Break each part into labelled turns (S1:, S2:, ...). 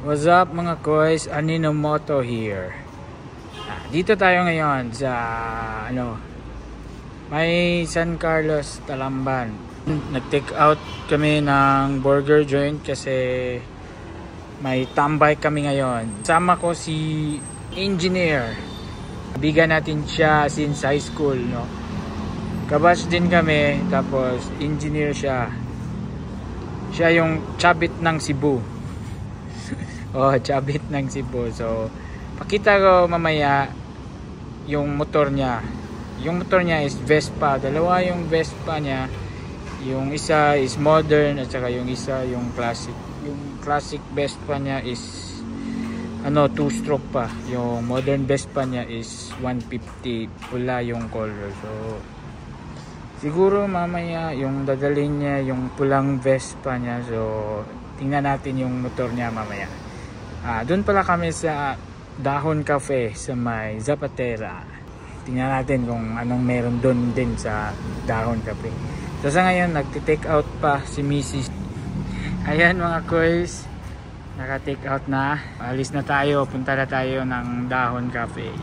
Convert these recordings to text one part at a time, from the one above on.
S1: What's up mga koys? Aninomoto here. Dito tayo ngayon sa may San Carlos, Talamban. Nag-take out kami ng burger joint kasi may tambay kami ngayon. Sama ko si engineer. Bigan natin siya since high school, no? Kabatch din kami, tapos engineer siya. Siya yung chabit ng Cebu. Oh, chabit ng Cebu. So, pakita ko mamaya yung motor niya. Yung motor niya is Vespa. Dalawa yung Vespa niya. Yung isa is modern at saka yung isa yung classic. Yung classic Vespa niya is 2-stroke pa. Yung modern Vespa niya is 150. Pula yung color. So, siguro mamaya yung dadalhin niya yung pulang Vespa niya. So, tingnan natin yung motor niya mamaya. Doon pala kami sa Dahon Cafe sa may Zapatera. Tingnan natin kung anong meron doon din sa Dahon Cafe. So sa ngayon nagti-take out pa si Mrs. Ayan mga koys, naka-take out na. Alis na tayo, punta na tayo ng Dahon Cafe.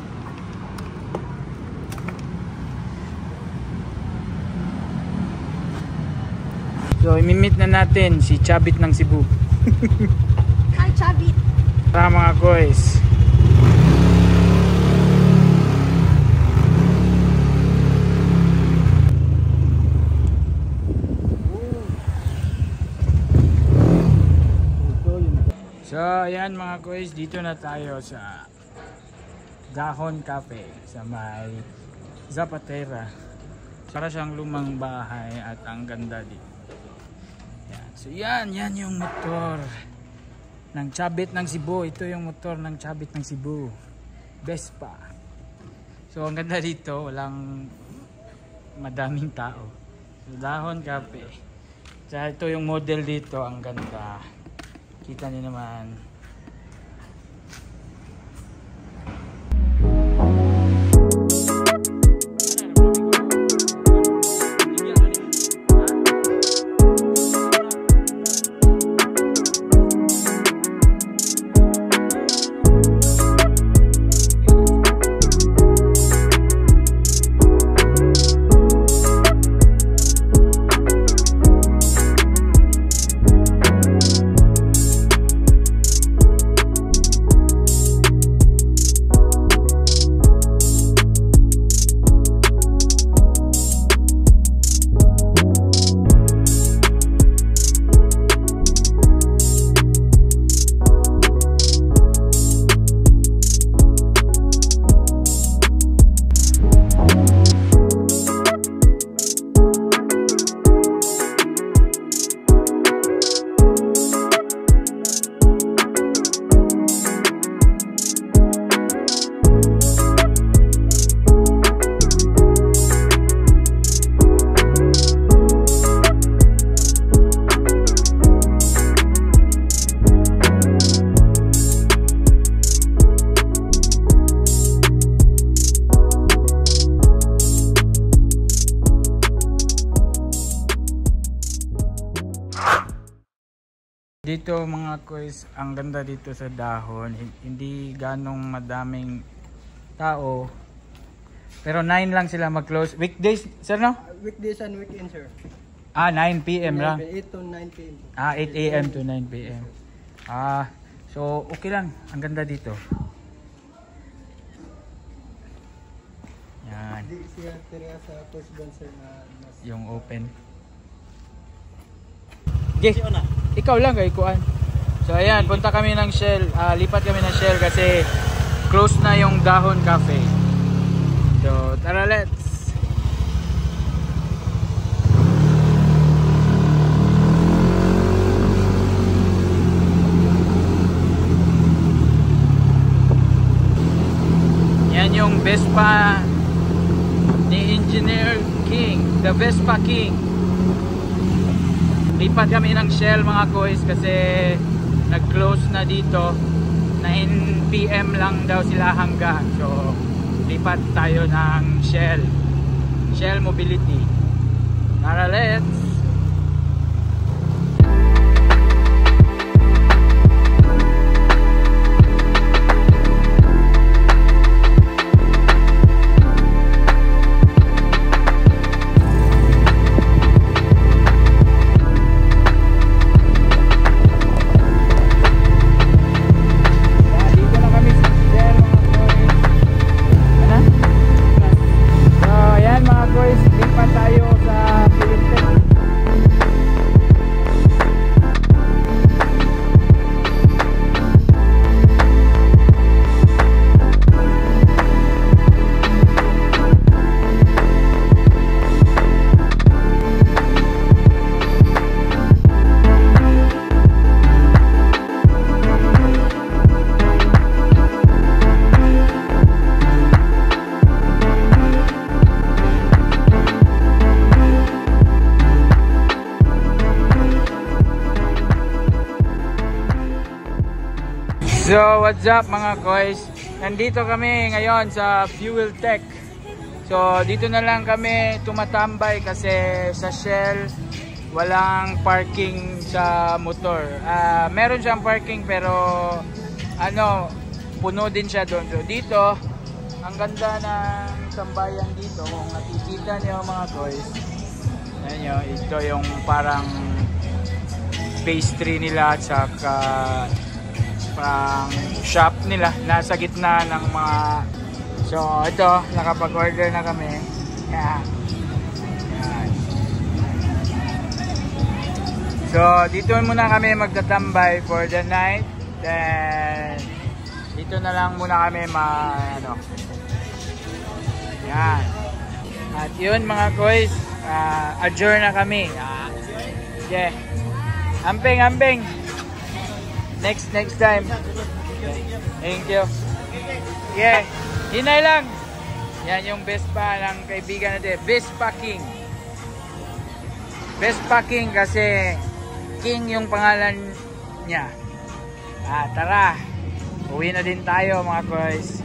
S1: So imimit na natin si Chabit ng Cebu.
S2: Hi Chabit!
S1: Tara mga koys. So ayan mga koys, dito na tayo sa Dahon Cafe sa may Zapatera. Para siyang lumang bahay at ang ganda dito. Yan. So yan yung motor ng Chabit ng Cebu. Ito yung motor ng Chabit ng Cebu, Vespa. So ang ganda dito, walang madaming tao. So Dahon Cafe. So ito yung model dito, ang ganda. Kita niyo naman. Dito mga koys, ang ganda dito sa Dahon, hindi ganong madaming tao. Pero 9 lang sila mag-close. Weekdays, sir, no?
S2: Weekdays and weekend, sir.
S1: 9 PM lang.
S2: 8 to 9 PM.
S1: 8 AM to 9 PM. So okay lang. Ang ganda dito. Yan.
S2: Hindi siya tira sa first band, sir, na
S1: Yung open. Okay. Ikaw lang kay kuan. So ayan, punta kami ng Shell. Lipat kami ng Shell kasi close na yung Dahon Cafe. So tara, let's. Yan yung Vespa ni Engineer King, the Vespa King. Lipat kami ng Shell mga koys kasi nag-close na dito. 9 PM lang daw sila hanggang. So lipat tayo ng Shell Mobility. Tara, let's. So what's up mga koys? Nandito kami ngayon sa Fuel Tech. So dito na lang kami tumatambay kasi sa Shell walang parking sa motor. Meron siyang parking pero puno din siya doon. So dito, ang ganda ng tambayan dito kung nakikita niyo mga koys. Ayan nyo, ito yung parang pastry nila at saka parang shop nila nasa gitna ng mga, so ito nakapag-order na kami. Yan. So dito muna kami magtatambay for the night, then dito na lang muna kami yan. At yun mga koys, adjourn na kami. Yeah. Amping. Next time. Thank you. Yeah. Hinay lang. Yan yung Vespa ng kaibigan natin. Vespa King. Vespa King kasi King yung pangalan niya. Tara. Uwi na din tayo mga boys.